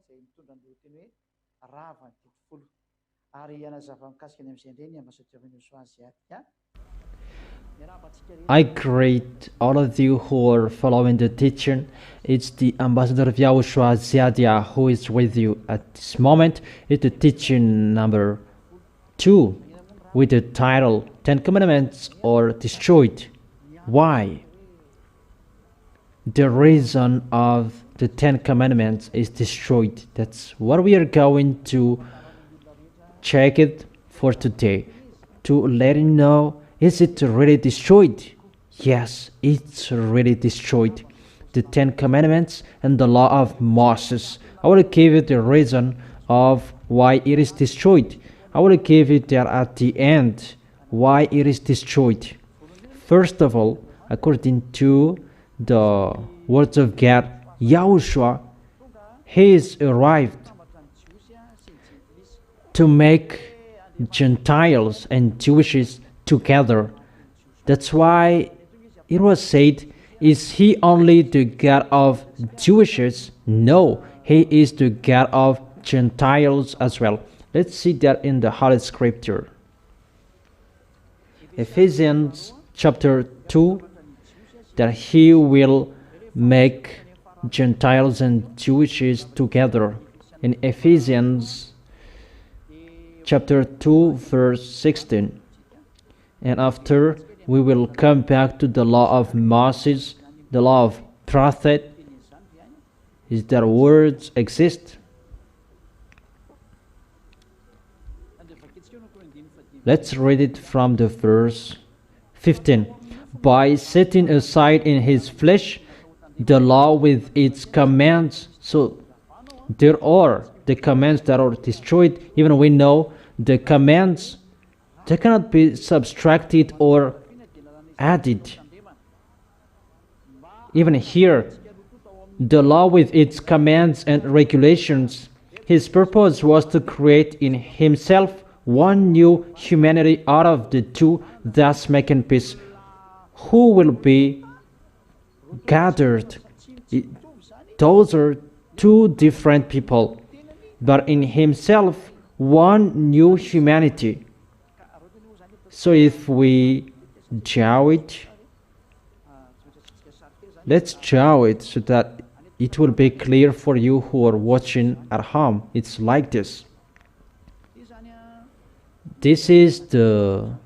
izay mitondra ny lohateny hoe rava ny folo ary ianazava mikasika ny amin'izay indreny ambassadeur YAHOSHUAH aty. I greet all of you who are following the teaching. It's the ambassador of YAHOSHUAH who is with you at this moment. It's the teaching number 2 with the title 10 Commandments are Destroyed. Why? The reason of the 10 Commandments is destroyed. That's what we are going to check it for today, to let you know, is it really destroyed? Yes, it's really destroyed. The 10 Commandments and the law of Moses. I will give you the reason of why it is destroyed. I will give you there at the end why it is destroyed. First of all, according to the words of God, YAHOSHUAH, he is arrived to make Gentiles and Jews together. That's why it was said, is he only the God of Jews? No, he is the God of Gentiles as well. Let's see that in the Holy Scripture. Ephesians chapter 2, that he will make Gentiles and Jews together. In Ephesians chapter 2 verse 16. And after we will come back to the law of Moses, the law of prophet. Is that words exist? Let's read it from the verse 15. By setting aside in his flesh the law with its commands. So there are the commands that are destroyed. Even we know the commands, they cannot be subtracted or added. Even here, the law with its commands and regulations, his purpose was to create in himself one new humanity out of the two, thus making peace, who will be gathered. Those are two different people, but in himself one new humanity. So if we draw it, let's draw it so that it will be clear for you who are watching at home. It's like this. This is the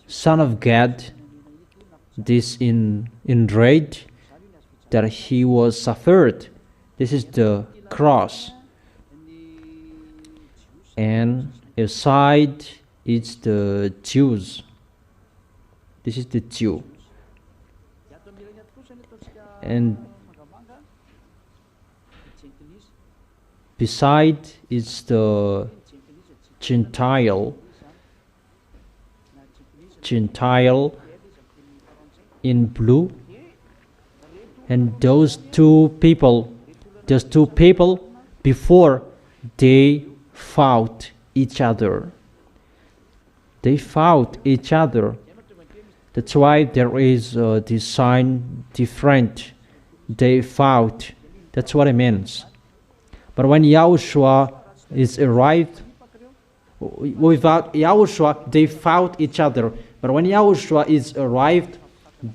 Son of God. This in red that he was suffered. This is the cross. And aside it's the Jews. This is the Jew. And beside is the Gentile in blue. And those two people before they fought each other. They fought each other. That's why there is this sign different. They fought. That's what it means. But when YAHOSHUAH is arrived, without YAHOSHUAH, they fought each other. But when YAHOSHUAH is arrived,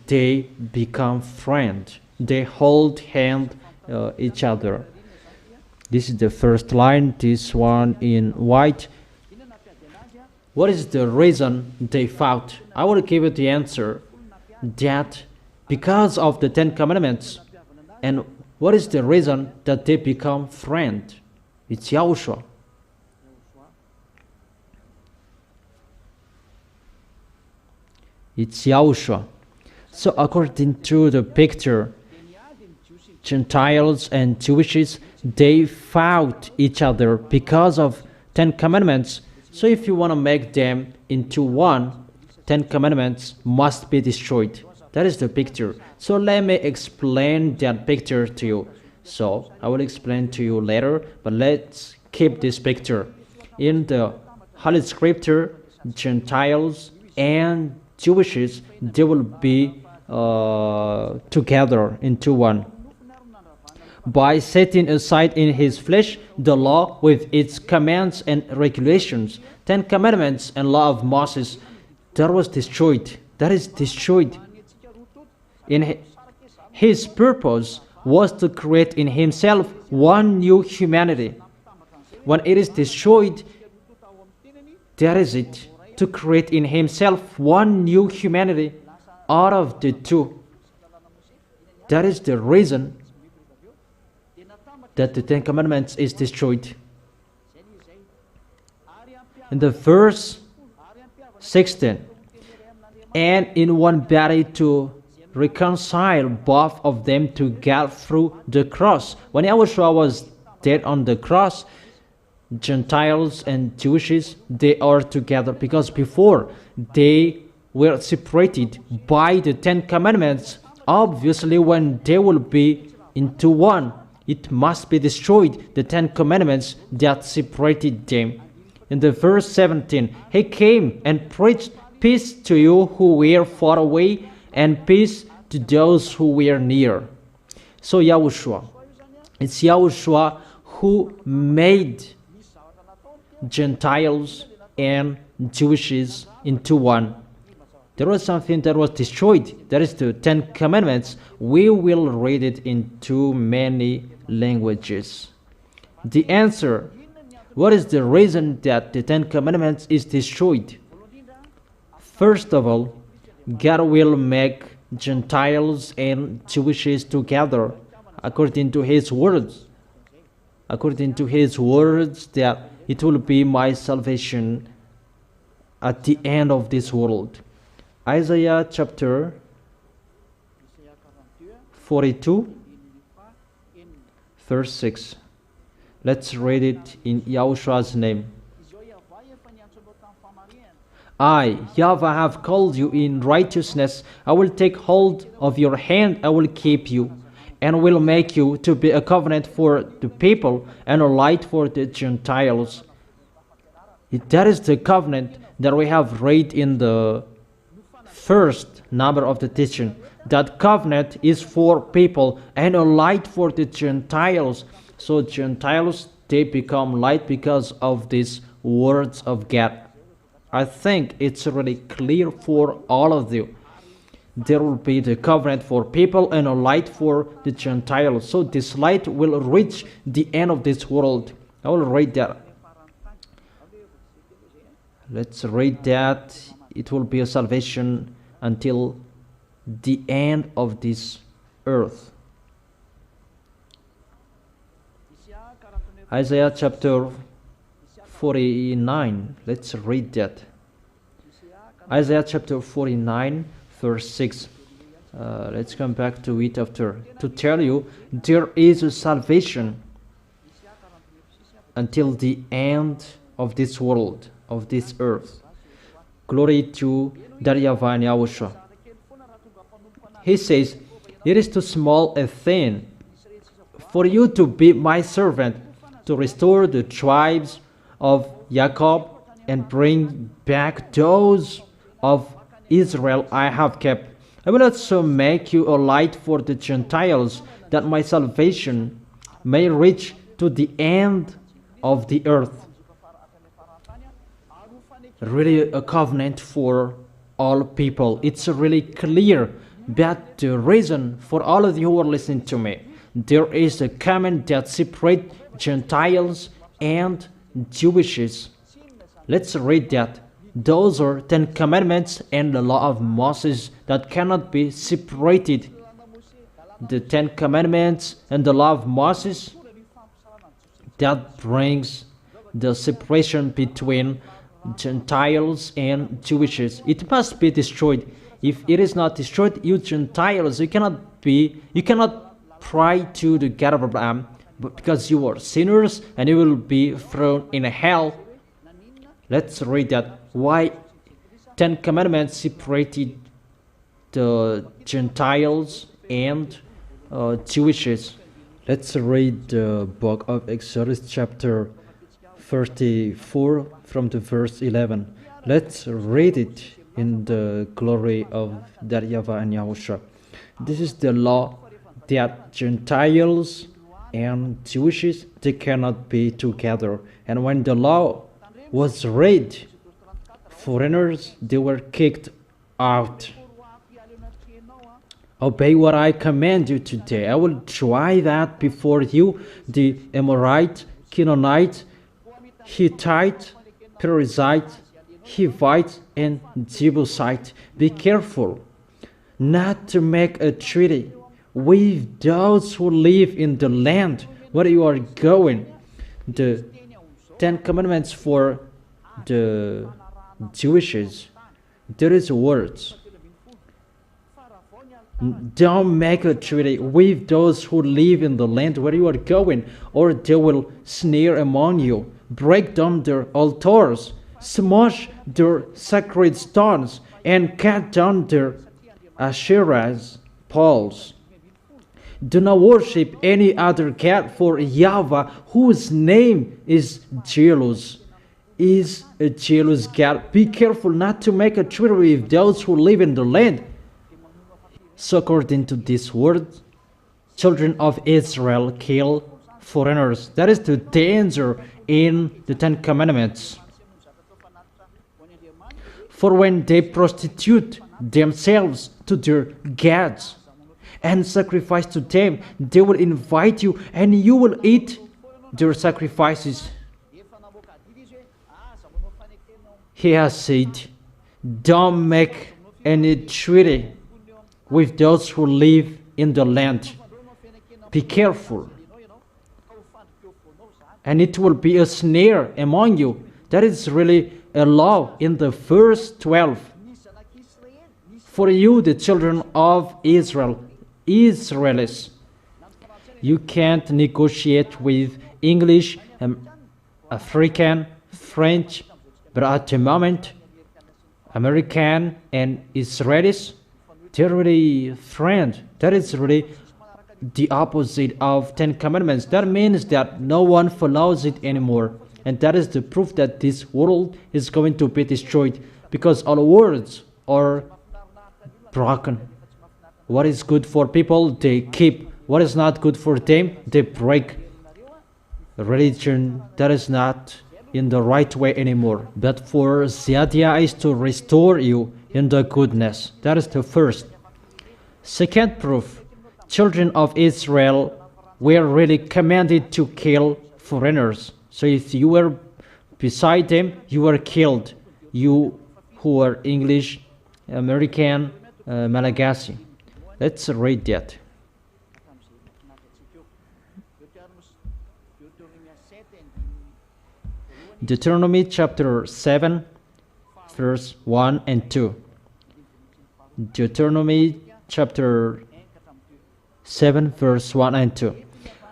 they become friends. They hold hand each other. This is the first line, this one in white. What is the reason they fought? I will give you the answer, that because of the 10 Commandments. And what is the reason that they become friends? It's YAHOSHUAH. It's YAHOSHUAH. So according to the picture, Gentiles and Jews, they fought each other because of 10 Commandments. So if you want to make them into one, 10 Commandments must be destroyed. That is the picture. So let me explain that picture to you. So I will explain to you later, but let's keep this picture. In the Holy Scripture, Gentiles and Jews, they will be together into one. by setting aside in his flesh the law with its commands and regulations. 10 commandments and law of Moses, that was destroyed. That is destroyed. In his purpose was to create in himself one new humanity. When it is destroyed, that is it, to create in himself one new humanity out of the two. That is the reason that the 10 Commandments is destroyed. In the verse 16, and in one body to reconcile both of them to God through the cross. When YAHOSHUAH was dead on the cross, Gentiles and Jewishes, they are together, because before they were separated by the 10 Commandments. Obviously, when they will be into one, it must be destroyed, the 10 Commandments that separated them. In the verse 17, he came and preached peace to you who were far away, and peace to those who were near. So YAHOSHUAH, it's YAHOSHUAH who made Gentiles and Jewishes into one. There was something that was destroyed. That is the 10 Commandments. We will read it in too many languages. The answer, what is the reason that the 10 Commandments is destroyed? First of all, God will make Gentiles and Jewishes together according to his words. According to his words, that it will be my salvation at the end of this world. Isaiah chapter 42, verse 6. Let's read it in YAHOSHUAH's name. I, YAHVAH, have called you in righteousness. I will take hold of your hand. I will keep you, and will make you to be a covenant for the people and a light for the Gentiles. That is the covenant that we have read in the first number of the teaching. That covenant is for people and a light for the Gentiles. So Gentiles, they become light because of these words of God. I think it's really clear for all of you. There will be the covenant for people and a light for the Gentiles. So this light will reach the end of this world. I will read that. Let's read that. It will be a salvation until the end of this earth. Isaiah chapter 49. Let's read that. Isaiah chapter 49, verse 6. Let's come back to it after, to tell you there is a salvation until the end of this world, of this earth. Glory to YAHVAH and YAHOSHUAH. He says, it is too small a thing for you to be my servant, to restore the tribes of Jacob and bring back those of Israel I have kept. I will also make you a light for the Gentiles, that my salvation may reach to the end of the earth. Really a covenant for all people. It's really clear that the reason for all of you who are listening to me, there is a command that separates Gentiles and Jewishes. Let's read that. Those are 10 Commandments and the law of Moses that cannot be separated. The 10 Commandments and the law of Moses, that brings the separation between Gentiles and Jewishes. It must be destroyed. If it is not destroyed, you Gentiles, you cannot pray to the God of Abraham, because you are sinners and you will be thrown in hell. Let's read that. Why 10 Commandments separated the Gentiles and Jewishes. Let's read the book of Exodus chapter 34 from the verse 11. Let's read it in the glory of YAHVAH and YAHOSHUAH. This is the law that Gentiles and Jewish, they cannot be together. And when the law was read, foreigners, they were kicked out. Obey what I command you today. I will try that before you, the Amorite, Chinonite, Hittite, Perizzite, Hivite, and Jebusite. Be careful not to make a treaty with those who live in the land where you are going. The 10 Commandments for the Jewishes, there is words. Don't make a treaty with those who live in the land where you are going, or they will sneer among you, break down their altars, smash their sacred stones, and cut down their Asherah's poles. Do not worship any other god, for YAHVAH, whose name is jealous, is a jealous God. Be careful not to make a treaty with those who live in the land. So according to this word, children of Israel kill foreigners. That is the danger in the 10 Commandments. For when they prostitute themselves to their gods and sacrifice to them, they will invite you and you will eat their sacrifices. He has said, don't make any treaty with those who live in the land. Be careful. And it will be a snare among you. That is really a law in the verse 12. For you, the children of Israel, Israelis, you can't negotiate with English, African, French, but at the moment, American and Israelis, they're really friends. That is really the opposite of 10 Commandments. That means that no one follows it anymore. And that is the proof that this world is going to be destroyed, because all words are broken. What is good for people, they keep. What is not good for them, they break. Religion, that is not in the right way anymore. But for the idea is to restore you in the goodness. That is the first. Second proof, children of Israel were really commanded to kill foreigners. So if you were beside them, you were killed. You who are English, American, Malagasy. Let's read that. Deuteronomy chapter 7, verse 1 and 2. Deuteronomy chapter 7, verse 1 and 2.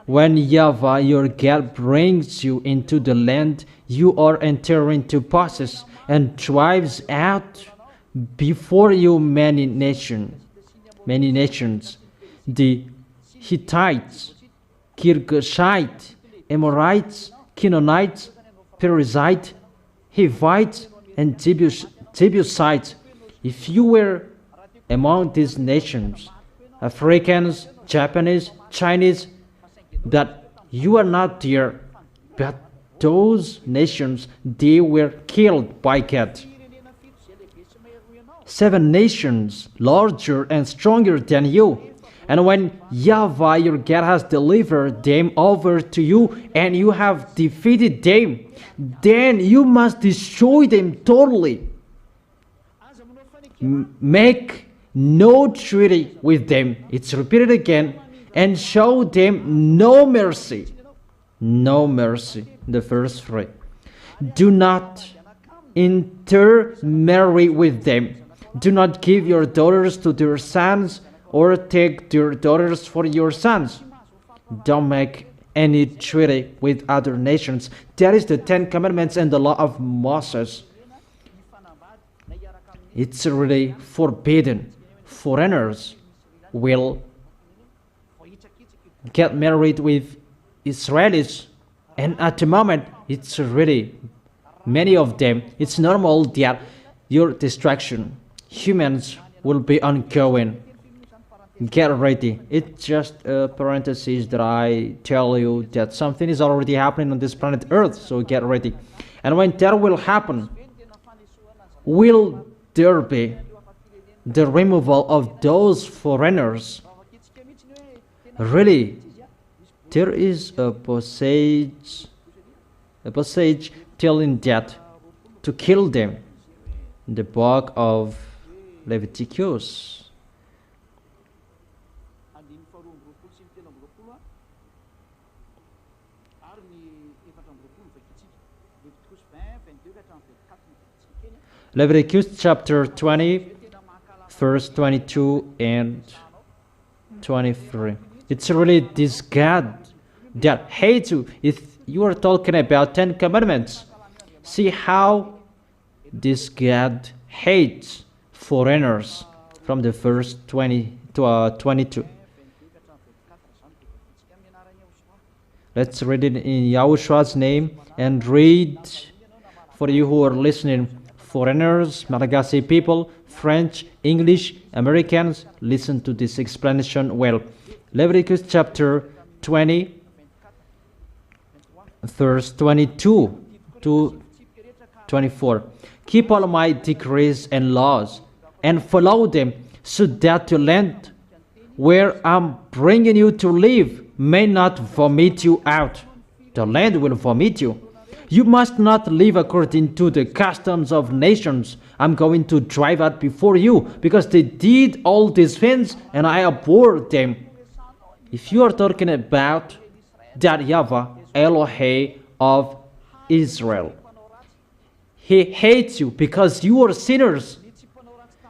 When YAHVAH your God brings you into the land you are entering to possess, and drives out before you many nations, the Hittites, Girgashites, Amorites, Chinonites, Perizzite, Hivites, and Jebusites. If you were among these nations, Africans, Japanese, Chinese, that you are not there, but those nations, they were killed by God. 7 nations larger and stronger than you. And when YAHVAH your God has delivered them over to you and you have defeated them, then you must destroy them totally. Make no treaty with them. It's repeated again. And show them no mercy. No mercy. The verse 3. Do not intermarry with them. Do not give your daughters to their sons, or take their daughters for your sons. Don't make any treaty with other nations. That is the 10 Commandments and the law of Moses. It's really forbidden. Foreigners will get married with Israelis, and at the moment, it's really many of them. It's normal that your destruction, humans, will be ongoing. Get ready. It's just a parenthesis that I tell you that something is already happening on this planet Earth, so get ready. And when that will happen, will there be the removal of those foreigners? Really, there is a passage telling that to kill them in the book of Leviticus. Leviticus chapter 20, verse 22 and 23. It's really this God that hates you. If you are talking about 10 commandments, see how this God hates foreigners from the verse 20 to 22. Let's read it in YAHOSHUAH's name and read for you who are listening. Foreigners, Malagasy people, French, English, Americans, listen to this explanation well. Leviticus chapter 20, verse 22 to 24. Keep all my decrees and laws and follow them, so that the land where I'm bringing you to live may not vomit you out. The land will vomit you. You must not live according to the customs of nations I'm going to drive out before you, because they did all these things and I abhorred them. If you are talking about that YAHVAH, Elohe of Israel, He hates you because you are sinners.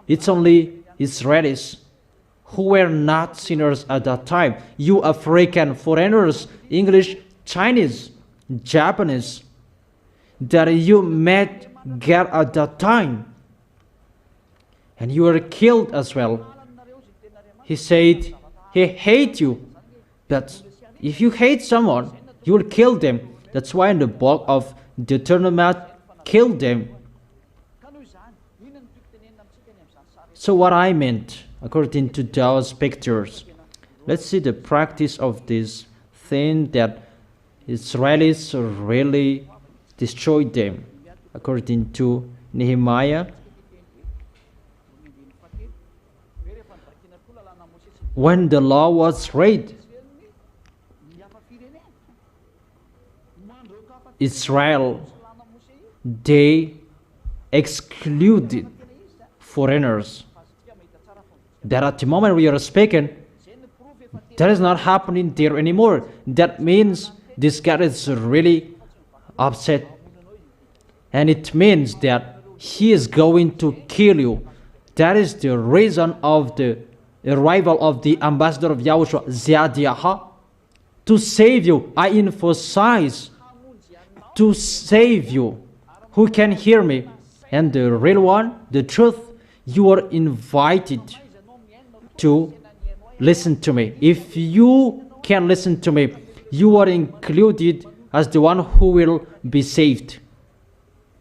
It's only Israelis who were not sinners at that time. You African foreigners, English, Chinese, Japanese, that you met God at that time, and you were killed as well. He said He hates you, but if you hate someone, you will kill them. That's why in the book of Deuteronomy, kill them. So what I meant, according to those pictures, let's see the practice of this thing that Israelis really destroyed them, according to Nehemiah. When the law was read, Israel, they excluded foreigners. That at the moment we are speaking, that is not happening there anymore. That means this God is really upset, and it means that He is going to kill you. That is the reason of the arrival of the ambassador of YAHOSHUAH, Ziyadiyaha, to save you. I emphasize, to save you. Who can hear me? And the real one, the truth, you are invited to listen to me. If you can listen to me, you are included as the one who will be saved.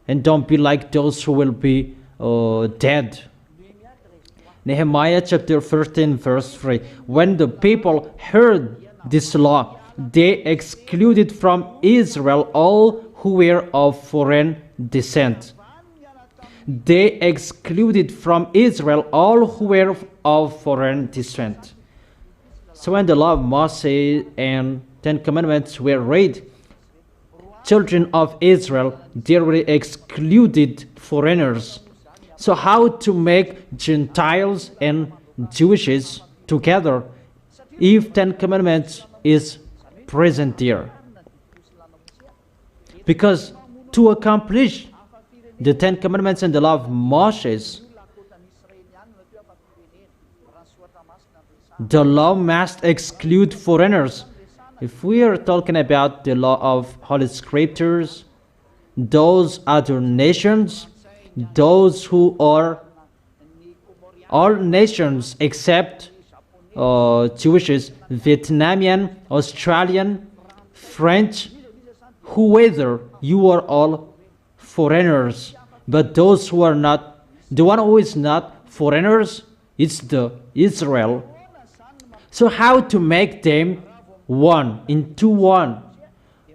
And don't be like those who will be dead. Nehemiah chapter 13 verse 3. When the people heard this law, they excluded from Israel all who were of foreign descent. They excluded from Israel all who were of foreign descent. So when the law of Moses and 10 Commandments were read, children of Israel, they were excluded foreigners. So how to make Gentiles and Jewishes together if 10 Commandments is present there? Because to accomplish the 10 Commandments and the law of Moses, the law must exclude foreigners. If we are talking about the law of Holy Scriptures, those other nations, those who are all nations except Jewishes, Vietnamian, Australian, French, whoever, you are all foreigners. But those who are not, the one who is not foreigners, it's the Israel. So how to make them one, into one?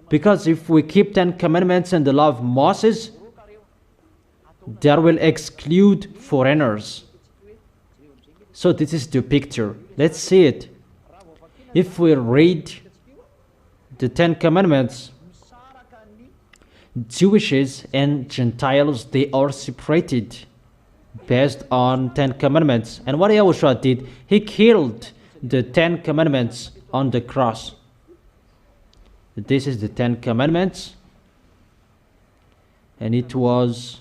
Because if we keep 10 commandments and the law of Moses, that will exclude foreigners. So this is the picture. Let's see it. If we read the 10 commandments, Jewishes and Gentiles, they are separated based on 10 commandments. And what YAHOSHUAH did, he killed the 10 commandments on the cross. This is the 10 commandments, and it was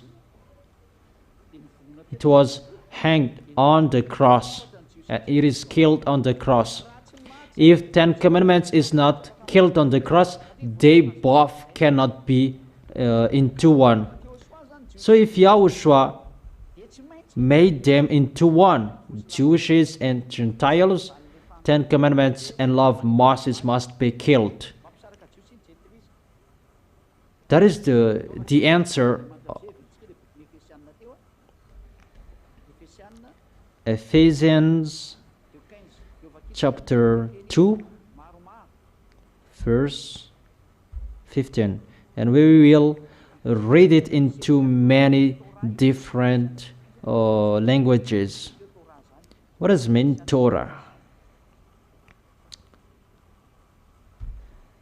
hanged on the cross, and it is killed on the cross. If 10 commandments is not killed on the cross, they both cannot be into one. So if YAHOSHUAH made them into one, Jewishes and Gentiles, 10 commandments and law of Moses must be killed. That is the answer. Ephesians chapter 2 verse 15, and we will read it into many different languages. What does mean Torah?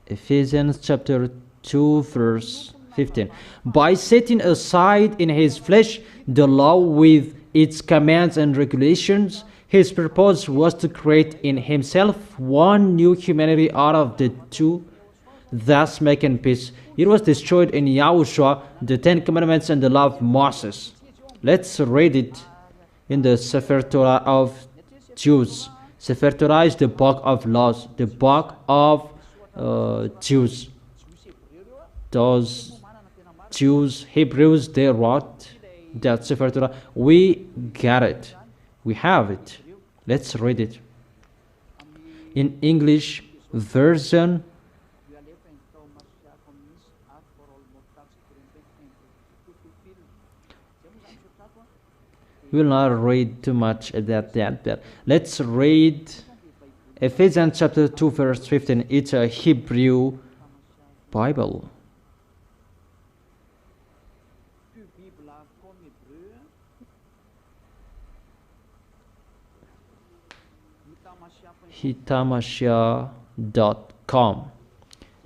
Ephesians chapter 2 verse 15. By setting aside in his flesh the law with its commands and regulations, his purpose was to create in himself one new humanity out of the two, thus making peace. It was destroyed in YAHOSHUAH, the 10 commandments and the law of Moses. Let's read it in the Sefer Torah of Jews. Sefer Torah is the book of laws, the book of Jews. Those Jews, Hebrews, they wrote that Sefer Torah. We got it. We have it. Let's read it. In English version, we will not read too much about that, but let's read Ephesians chapter 2 verse 15. It's a Hebrew Bible. hitamashia.com.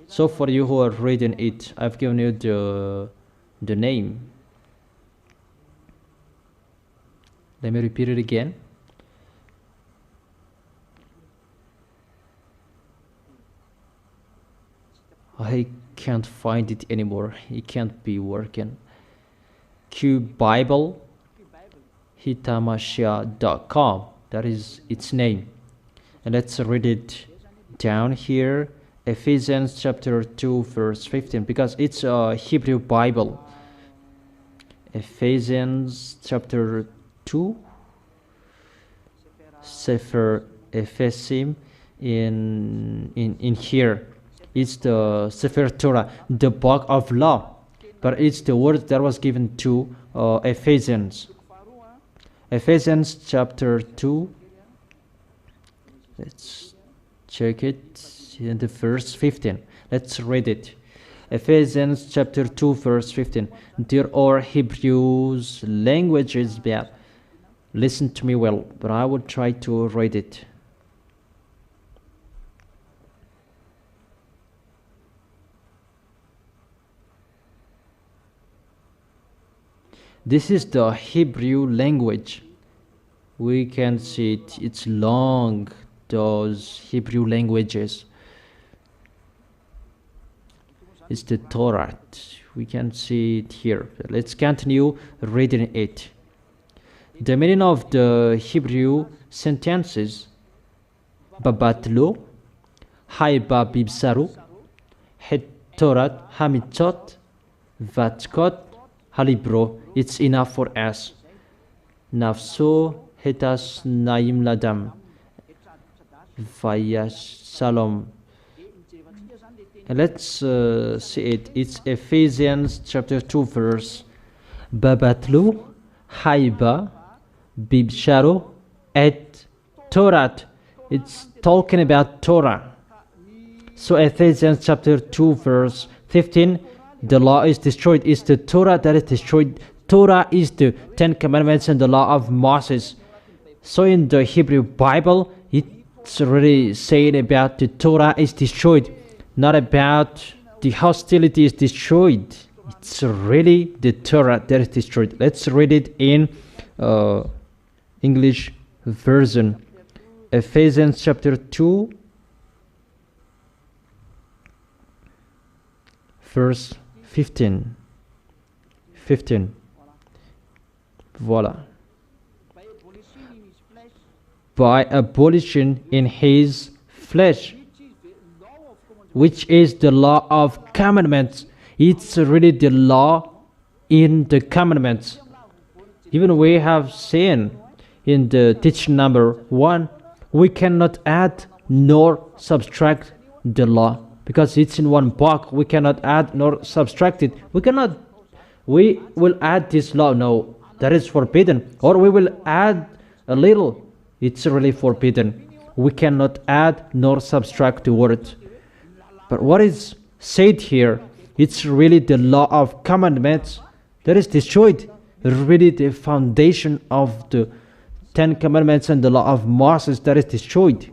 So for you who are reading it, I've given you the name. Let me repeat it again. I can't find it anymore. It can't be working. Q Bible, hitamashia.com. That is its name. And let's read it down here. Ephesians chapter 2 verse 15, because it's a Hebrew Bible. Ephesians chapter 2, Sefer Ephesim in here. It's the Sefer Torah, the book of law, but it's the word that was given to Ephesians. Ephesians chapter 2, let's check it in the verse 15. Let's read it. Ephesians chapter 2 verse 15. There are Hebrews languages bad. Listen to me well, but I will try to read it. This is the Hebrew language. We can see it. It's long, those Hebrew languages. It's the Torah. We can see it here. Let's continue reading it. The meaning of the Hebrew sentences: Babatlo, Haiba Bibsaru, Hetorat Hamitot, Vatkot, Halibro. It's enough for us. Nafso Hetas Naim Ladam, Vayash Salom. And let's see it. It's Ephesians chapter 2 verse. Babatlu, Haiba, Bibsharo, et Torat, It's talking about Torah. So Ephesians chapter 2 verse 15, the law is destroyed. It's the Torah that is destroyed. Torah is the 10 commandments and the law of Moses. So in the Hebrew Bible, it's really saying about the Torah is destroyed, not about the hostility is destroyed. It's really the Torah that is destroyed. Let's read it in English version. Ephesians chapter 2 verse 15. Voilà. By abolishing in his flesh, which is the law of commandments. It's really the law in the commandments. Even we have seen in the teaching number 1, we cannot add nor subtract the law because it's in one book. We cannot add nor subtract it. We will add this law. No, that is forbidden. Or we will add a little. It's really forbidden. We cannot add nor subtract the word. But what is said here, it's really the law of commandments that is destroyed. Really the foundation of the 10 commandments and the law of Moses that is destroyed.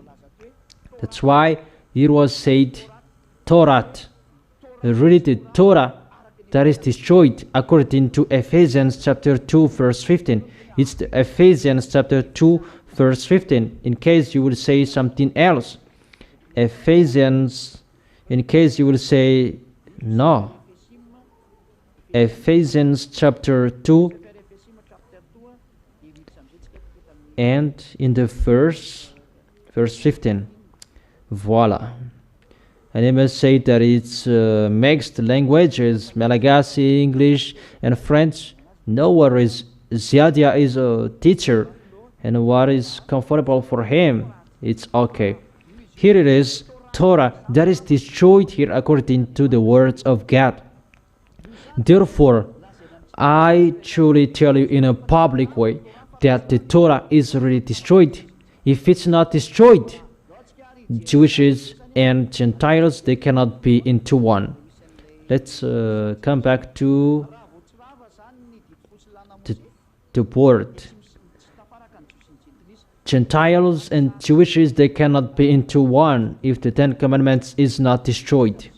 That's why it was said Torah. Really the Torah that is destroyed according to Ephesians chapter 2 verse 15. It's the Ephesians chapter 2 verse 15. In case you will say something else. Ephesians, in case you will say no. Ephesians chapter 2 and in the verse 15. Voila. And I must say that it's mixed languages, Malagasy, English, and French. No worries. Ziadia is a teacher, and what is comfortable for him, it's okay. Here it is, Torah, that is destroyed here according to the words of God. Therefore, I truly tell you in a public way that the Torah is really destroyed. If it's not destroyed, Jews and Gentiles, they cannot be into one. Let's come back to the word. Gentiles and Jews, they cannot be into one if the 10 commandments is not destroyed.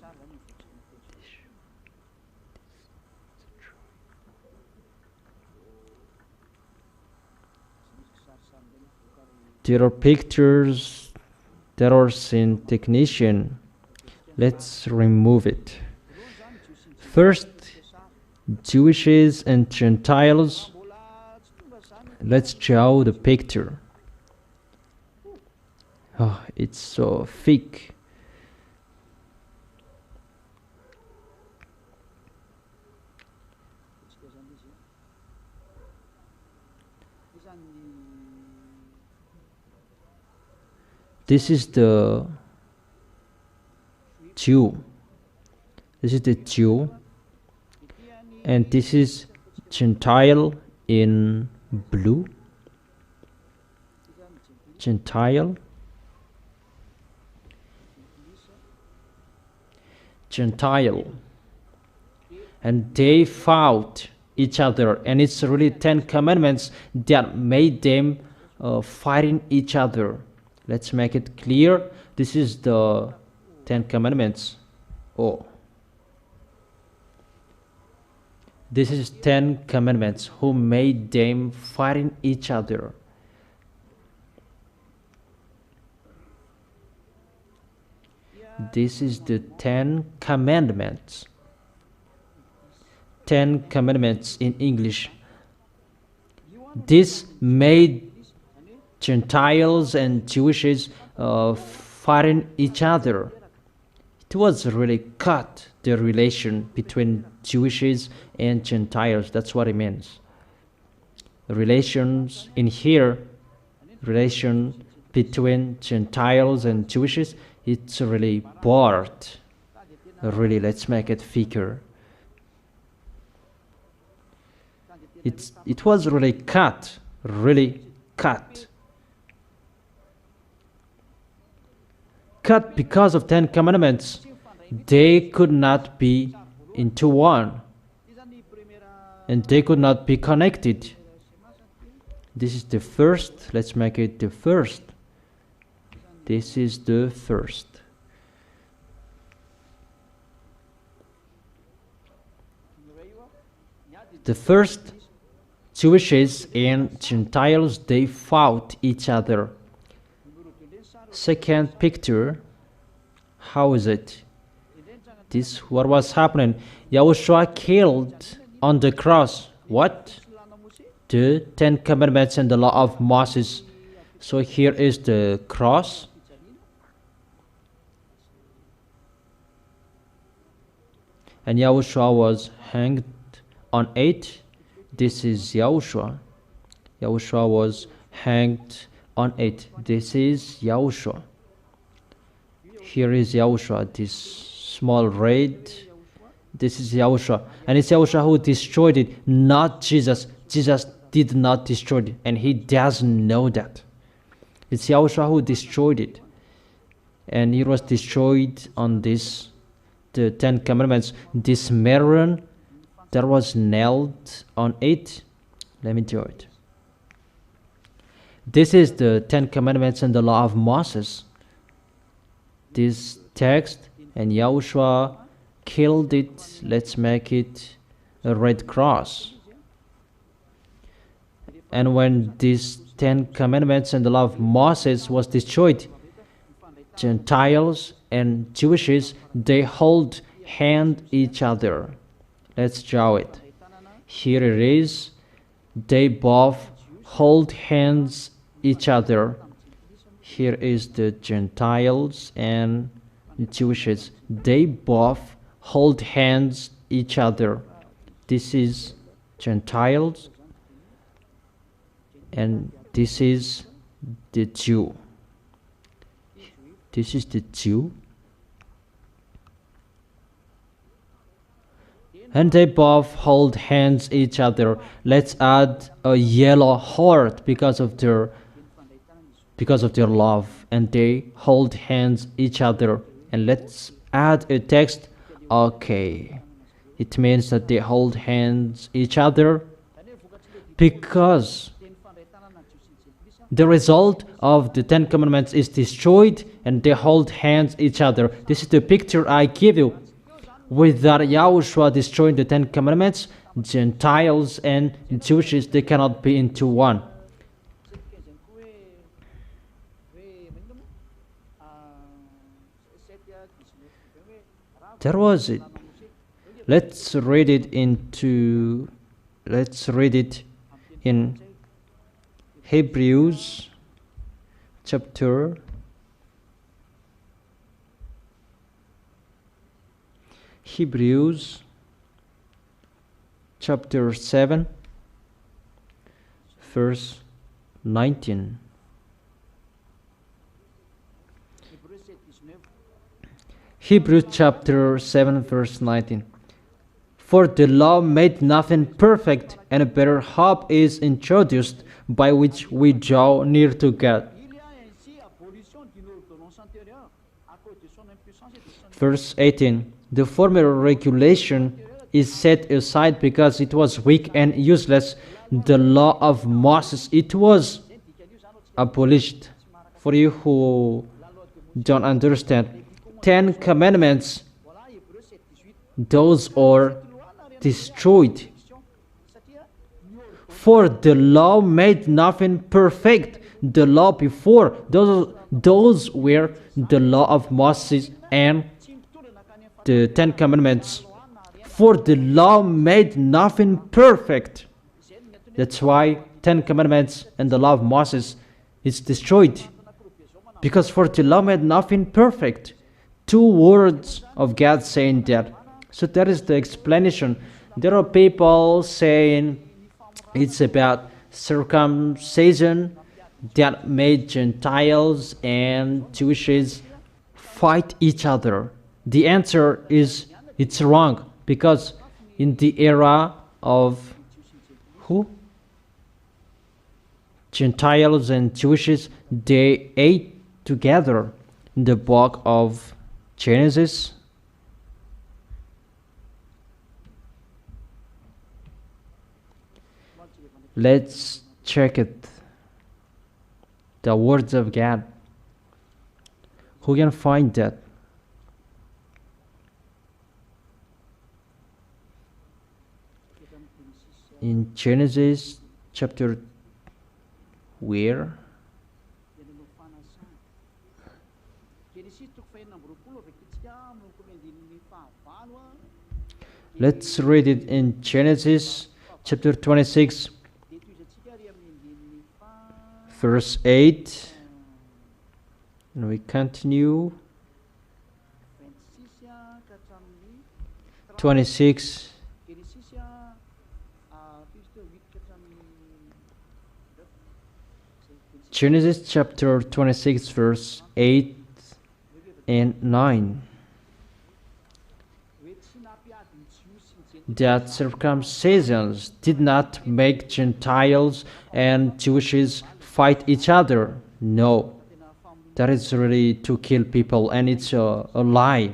There are pictures that are in technician. Let's remove it. First, Jews and Gentiles. Let's show the picture. Oh, it's so thick. This is the Jew. This is the Jew. And this is Gentile in blue. Gentile. Gentile. And they fought each other. And it's really 10 commandments that made them fighting each other. Let's make it clear. This is the 10 commandments. Oh. This is 10 commandments who made them fighting each other. This is the 10 commandments. 10 commandments in English. This made Gentiles and Jews fighting each other. It was really cut the relation between Jews and Gentiles. That's what it means. Relations in here, relation between Gentiles and Jews, it's really barred. Really, let's make it thicker. It was really cut, really cut. because of 10 commandments, they could not be into one, and they could not be connected. This is the first. Let's make it the first. This is the first. The first, Jews and Gentiles, they fought each other. Second picture, how is it? This what was happening. YAHOSHUAH killed on the cross what? The 10 commandments and the law of Moses. So here is the cross. And YAHOSHUAH was hanged on it. This is YAHOSHUAH. YAHOSHUAH was hanged on it. This is YAHOSHUAH. Here is YAHOSHUAH, this small red. This is YAHOSHUAH. And it's YAHOSHUAH who destroyed it, not Jesus. Jesus did not destroy it, and he doesn't know that. It's YAHOSHUAH who destroyed it. And it was destroyed on this, the 10 commandments. This maron that was nailed on it. Let me do it. This is the 10 commandments and the law of Moses. This text, and YAHOSHUAH killed it. Let's make it a red cross. And when these 10 commandments and the law of Moses was destroyed, Gentiles and Jews, they hold hand each other. Let's draw it. Here it is. They both hold hands each other. Here is the Gentiles and Jews. They both hold hands each other. This is Gentiles, and this is the Jew. This is the Jew. And they both hold hands each other. Let's add a yellow heart because of their love, and they hold hands each other. And let's add a text. Okay, it means that they hold hands each other because the result of the 10 commandments is destroyed, and they hold hands each other. This is the picture I give you. Without YAHOSHUAH destroying the 10 commandments, Gentiles and Jews, they cannot be into one. That was it. Let's read it in Hebrews chapter 7 verse 19. Hebrews chapter 7 verse 19. For the law made nothing perfect, and a better hope is introduced, by which we draw near to God. Verse 18. The former regulation is set aside because it was weak and useless. The law of Moses, it was abolished. For you who don't understand, 10 commandments, those are destroyed. For the law made nothing perfect. The law before, those were the law of Moses and the 10 commandments. For the law made nothing perfect. That's why 10 commandments and the law of Moses is destroyed. Because for the law made nothing perfect. 2 words of God saying that. So that is the explanation. There are people saying it's about circumcision that made Gentiles and Jews fight each other. The answer is it's wrong, because in the era of who? Gentiles and Jews, they ate together. in the book of Genesis. Let's check it. The words of God. Who can find that? In Genesis chapter where? Let's read it in Genesis chapter 26 verse 8, and we continue 26 Genesis chapter 26 verse 8 and 9. That circumcisions did not make Gentiles and Jews fight each other. No, that is really to kill people, and it's a lie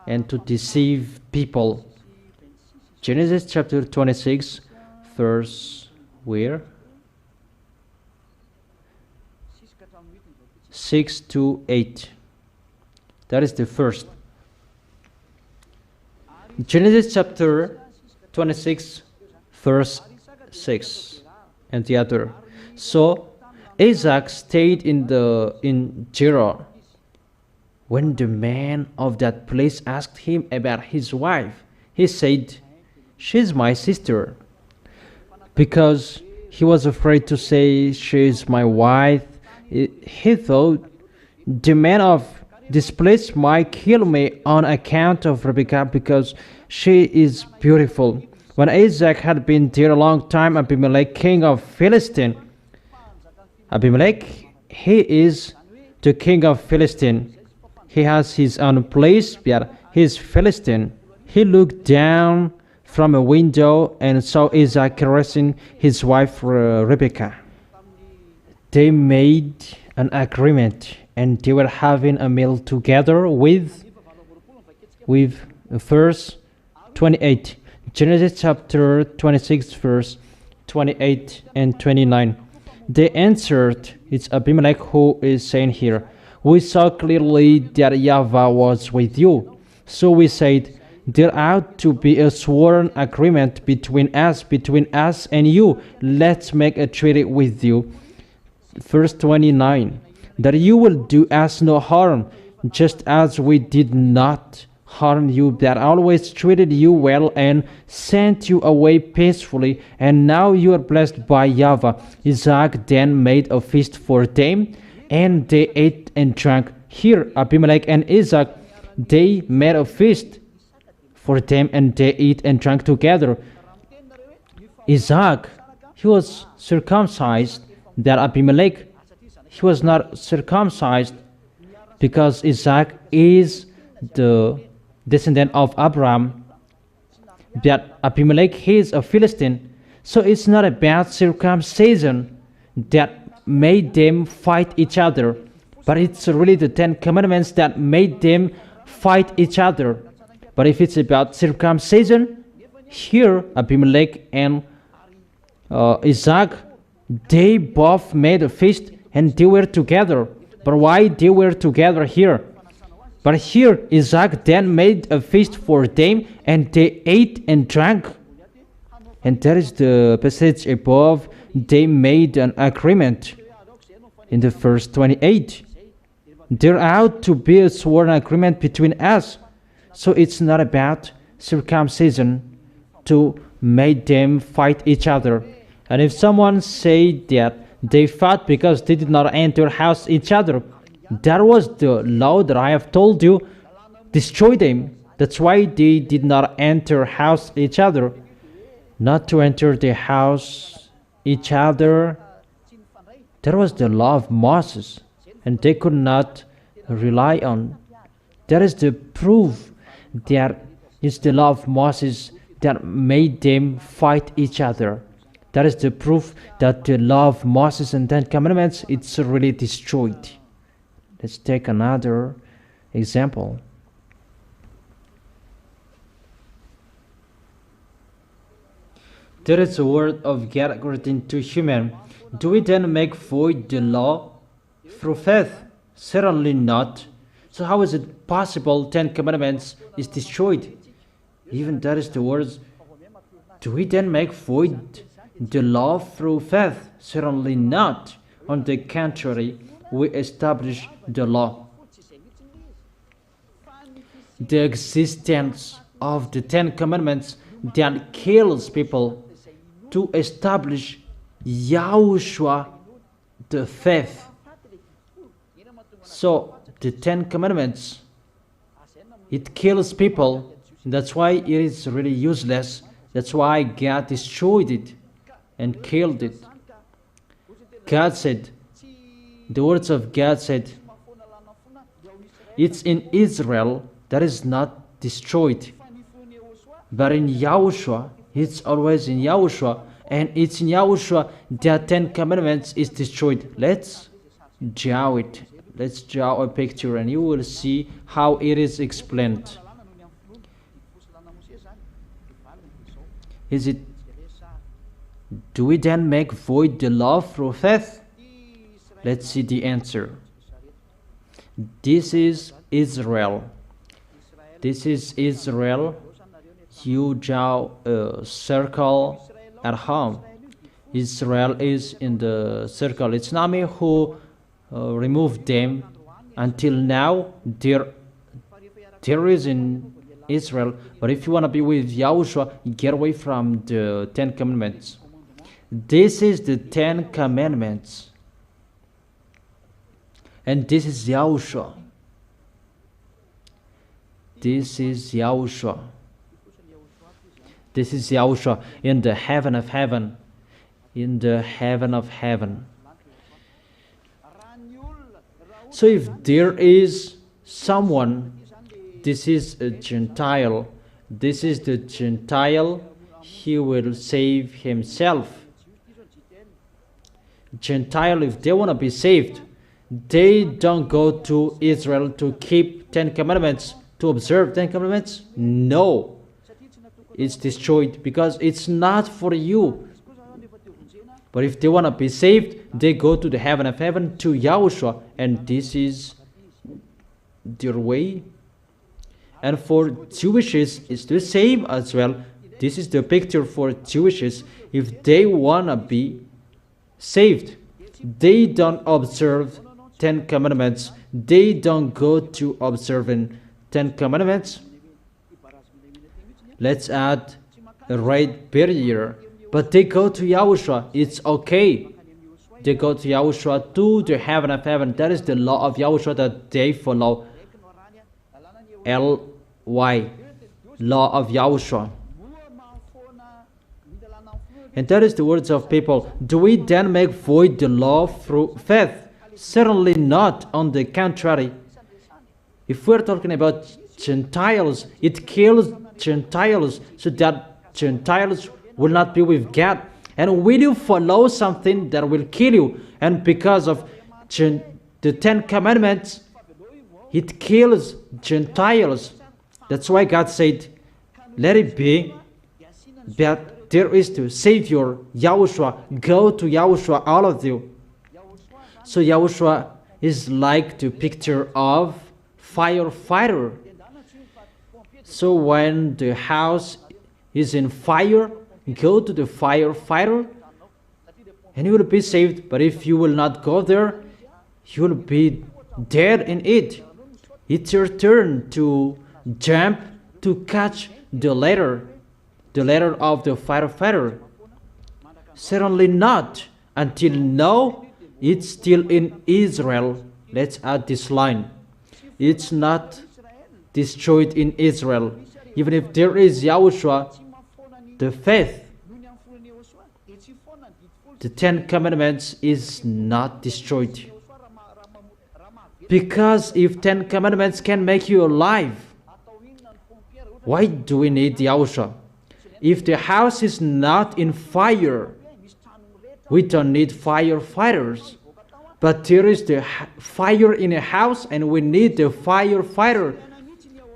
and to deceive people. Genesis chapter 26 verse where? 6 to 8. That is the first. Genesis chapter 26 verse 6 and the other. So Isaac stayed in Gerar. When the man of that place asked him about his wife, he said, "She's my sister." Because he was afraid to say, "She's my wife," he thought, "The man of this place might kill me on account of Rebekah, because she is beautiful." When Isaac had been there a long time, Abimelech, king of Philistine, Abimelech, he is the king of Philistine. He has his own place, but he is Philistine. He looked down from a window and saw Isaac caressing his wife Rebekah. They made an agreement, and they were having a meal together with verse 28. Genesis chapter 26 verse 28 and 29. They answered, it's Abimelech who is saying here, "We saw clearly that YAHVAH was with you. So we said, there ought to be a sworn agreement between us and you. Let's make a treaty with you." Verse 29. That you will do us no harm, just as we did not harm you, that always treated you well and sent you away peacefully, and now you are blessed by YAHVAH. Isaac then made a feast for them, and they ate and drank. Here, Abimelech and Isaac, they made a feast for them, and they ate and drank together. Isaac, he was circumcised, that Abimelech, he was not circumcised, because Isaac is the descendant of Abraham, but Abimelech, he is a Philistine. So it's not about circumcision that made them fight each other, but it's really the 10 commandments that made them fight each other. But if it's about circumcision, here Abimelech and Isaac, they both made a feast and they were together. But why they were together here? But here Isaac then made a feast for them, and they ate and drank. And that is the passage above. They made an agreement in the verse 28. There ought to be a sworn agreement between us. So it's not about circumcision to make them fight each other. And if someone say that they fought because they did not enter house each other, that was the law that I have told you. Destroy them. That's why they did not enter house each other. Not to enter the house each other. That was the law of Moses, and they could not rely on. That is the proof that it's the law of Moses that made them fight each other. That is the proof that the law of Moses and 10 commandments, it's really destroyed. Let's take another example. There is a word of God written to human. Do we then make void the law through faith? Certainly not. So how is it possible 10 commandments is destroyed? Even that is the words. Do we then make void the law through faith? Certainly not. On the contrary, we establish the law. The existence of the 10 commandments that kills people to establish YAHOSHUAH, the faith. So the 10 commandments, it kills people. That's why it is really useless. That's why God destroyed it and killed it. God said, the words of God said, it's in Israel that is not destroyed, but in YAHOSHUAH, it's always in YAHOSHUAH, and it's in YAHOSHUAH that 10 commandments is destroyed. Let's draw it. Let's draw a picture and you will see how it is explained. Is it, do we then make void the law through faith? Let's see the answer. This is Israel. This is Israel. You draw a circle at home. Israel is in the circle. It's not me who removed them. Until now, there is in Israel. But if you want to be with YAHOSHUAH, get away from the 10 commandments. This is the 10 commandments. And this is YAHOSHUAH. This is YAHOSHUAH. This is YAHOSHUAH in the heaven of heaven. In the heaven of heaven. So if there is someone, this is a Gentile, this is the Gentile, he will save himself. Gentile, if they want to be saved, they don't go to Israel to keep 10 commandments, to observe 10 commandments. No, it's destroyed because it's not for you. But if they want to be saved, they go to the heaven of heaven, to YAHOSHUAH, and this is their way. And for Jewishes, it's the same as well. This is the picture for Jewishes. If they want to be saved, they don't observe 10 commandments. They don't go to observing 10 commandments. Let's add a right barrier. But they go to YAHOSHUAH. It's okay. They go to YAHOSHUAH, to the heaven of heaven. That is the law of YAHOSHUAH that they follow. L-Y, law of YAHOSHUAH. And that is the words of people. Do we then make void the law through faith? Certainly not. On the contrary. If we're talking about Gentiles, it kills Gentiles so that Gentiles will not be with God. And will you follow something that will kill you? And because of the 10 commandments, it kills Gentiles. That's why God said, let it be that there is the Savior, YAHOSHUAH. Go to YAHOSHUAH, all of you. So YAHOSHUAH is like the picture of firefighter. So when the house is in fire, go to the firefighter and you will be saved. But if you will not go there, you will be dead in it. It's your turn to jump to catch the ladder of the firefighter. Certainly not. Until now, it's still in Israel. Let's add this line. It's not destroyed in Israel. Even if there is YAHOSHUAH, the faith, the 10 commandments is not destroyed. Because if 10 commandments can make you alive, why do we need YAHOSHUAH? If the house is not in fire, we don't need firefighters. But there is the fire in a house, and we need the firefighter.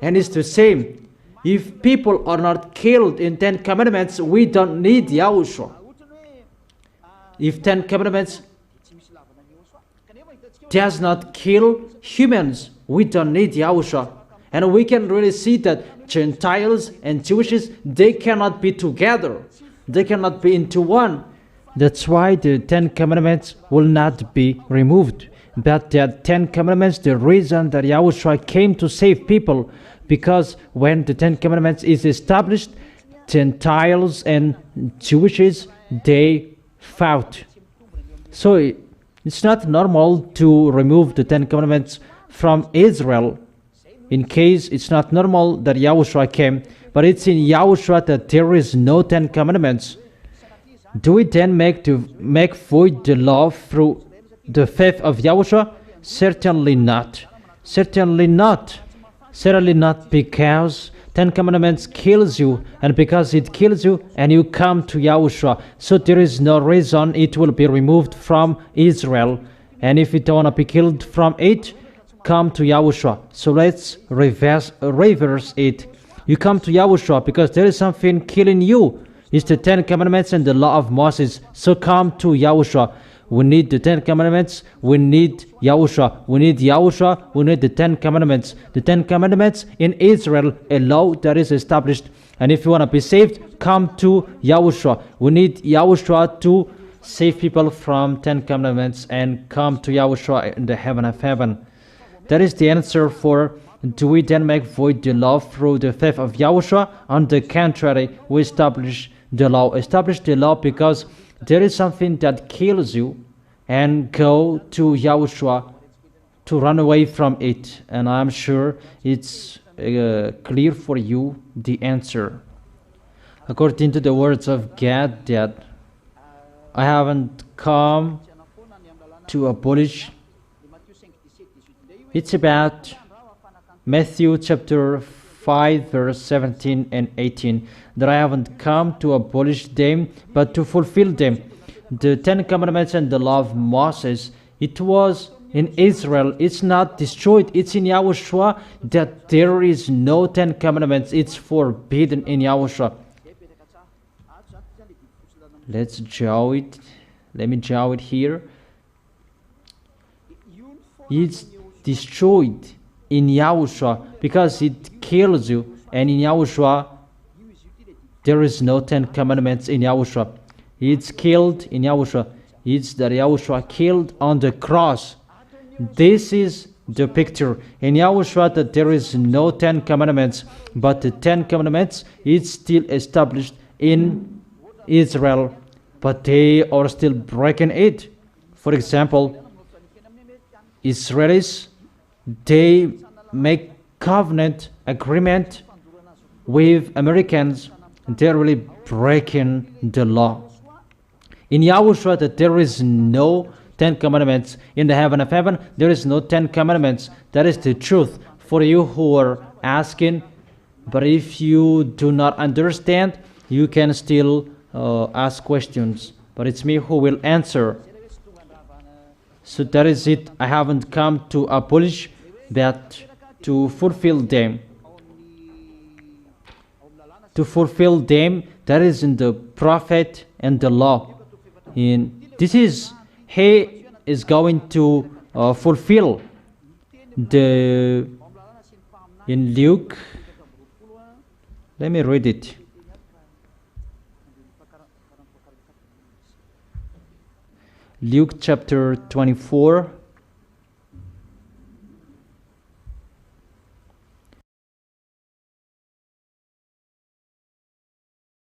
And it's the same. If people are not killed in 10 commandments, we don't need Yahushua. If 10 commandments does not kill humans, we don't need Yahushua. And we can really see that Gentiles and Jewishes, they cannot be together. They cannot be into one. That's why the 10 commandments will not be removed. But the 10 commandments, the reason that Yahushua came to save people, because when the 10 commandments is established, Gentiles and Jewishes, they fought. So it's not normal to remove the 10 commandments from Israel. In case it's not normal that Yahushua came, but it's in Yahushua that there is no 10 commandments. Do we then make void the law through the faith of Yahushua? Certainly not. Certainly not. Certainly not, because 10 commandments kills you, and because it kills you, and you come to Yahushua. So there is no reason it will be removed from Israel. And if you don't want to be killed from it, come to Yahushua. So let's reverse it. You come to Yahushua because there is something killing you. It's the 10 commandments and the law of Moses. So come to Yahushua. We need the 10 commandments. We need Yahushua. We need Yahushua. We need the 10 commandments. The 10 commandments in Israel, a law that is established. And if you want to be saved, come to Yahushua. We need Yahushua to save people from 10 commandments, and come to Yahushua in the heaven of heaven. That is the answer for, do we then make void the law through the faith of Yahushua? On the contrary, we establish the law. Establish the law because there is something that kills you, and go to Yahushua to run away from it. And I'm sure it's clear for you the answer. According to the words of God, that I haven't come to abolish. It's about Matthew chapter 5 verse 17 and 18, that I haven't come to abolish them, but to fulfill them. The 10 commandments and the law of Moses, it was in Israel. It's not destroyed. It's in Yahushua that there is no 10 commandments. It's forbidden in Yahushua. Let's draw it. Let me draw it here. It's destroyed in Yahushua because it kills you. And in Yahushua, there is no 10 commandments in Yahushua. It's killed in Yahushua. It's that Yahushua killed on the cross. This is the picture. In Yahushua that there is no 10 commandments, but the 10 commandments is still established in Israel, but they are still breaking it. For example, Israelis, they make covenant agreement with Americans. They're really breaking the law. In Yahushua that there is no 10 commandments. In the heaven of heaven, there is no 10 commandments. That is the truth for you who are asking. But if you do not understand, you can still ask questions. But it's me who will answer. So that is it. I haven't come to abolish, but to fulfill them. To fulfill them, that is in the prophet and the law. This is, he is going to fulfill the, in Luke, let me read it. Luke chapter 24,